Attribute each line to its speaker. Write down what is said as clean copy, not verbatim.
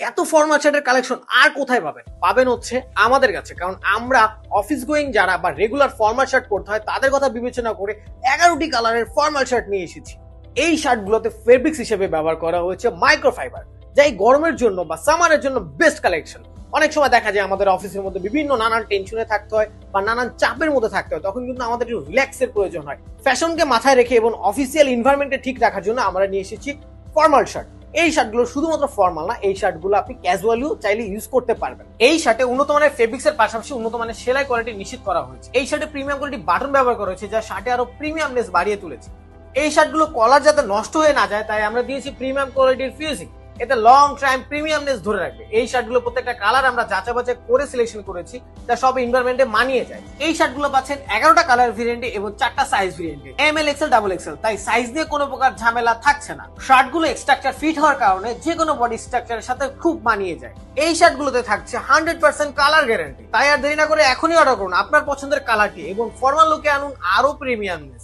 Speaker 1: এত ফর্মাল শার্টের কালেকশন আর কোথায় পাবেন? পাবেন হচ্ছে আমাদের কাছে, কারণ আমরা অফিস গোয়িং যারা বা রেগুলার ফর্মাল শার্ট পরতে হয় তাদের কথা বিবেচনা করে 11টি কালারের ফর্মাল শার্ট নিয়ে এসেছি। এই শার্টগুলোতে ফেব্রিক্স হিসেবে ব্যবহার করা হয়েছে মাইক্রোফাইবার, যা এই গরমের জন্য বা সামারের জন্য বেস্ট কালেকশন। অনেক সময় দেখা যায় আমাদের অফিসের মধ্যে বিভিন্ন নানান টেনশনে থাকতে হয় বা নানান চাপের মধ্যে থাকতে হয়, তখন কিন্তু আমাদের একটু রিল্যাক্সের প্রয়োজন হয়। ফ্যাশনকে মাথায় রেখে এবং অফিসিয়াল এনভায়রনমেন্টকে ঠিক রাখার জন্য আমরা নিয়ে এসেছি ফর্মাল শার্ট। এই শার্টগুলো শুধুমাত্র ফর্মাল না, এই শার্টগুলো আপনি ক্যাজুয়ালিও চাইলে ইউজ করতে পারবেন। এই শার্টে উন্নত মানের ফেব্রিক্স এর পাশাপাশি উন্নত মানের সেলাই কোয়ালিটি নিশ্চিত করা হয়েছে। এই শার্টে প্রিমিয়াম কোয়ালিটি বাটন ব্যবহার করা হয়েছে, যা শার্টে আরো প্রিমিয়ামনেস বাড়িয়ে তুলেছে। এই শার্টগুলো কলার যাতে নষ্ট হয়ে না যায় তাই আমরা দিয়েছি প্রিমিয়াম কোয়ালিটির ফিউজিং, এতে লং টাইম প্রিমিয়ামনেস ধরে রাখবে। এই শার্টগুলো প্রত্যেকটা কালার আমরা যাচাই বাছাই করে সিলেকশন করেছি, যা সব এনভায়রনমেন্টে মানিয়ে যায়। এই শার্টগুলো পাচ্ছেন 11টা কালার ভেরিয়েন্টে এবং 4টা সাইজ ভেরিয়েন্টে, এমএল, এক্সেল, ডাবল এক্সেল, তাই সাইজ নিয়ে কোনো প্রকার ঝামেলা থাকছে না। শার্টগুলো স্ট্রাকচার ফিট হওয়ার কারণে যে কোনো বডি স্ট্রাকচারের সাথে খুব মানিয়ে যায়। এই শার্টগুলোতে থাকছে 100% কালার গ্যারান্টি, তাই আর দেরি না করে এখনই অর্ডার করুন আপনার পছন্দের কালারটি এবং ফর্মাল লুকে আনুন আরো প্রিমিয়ামনেস।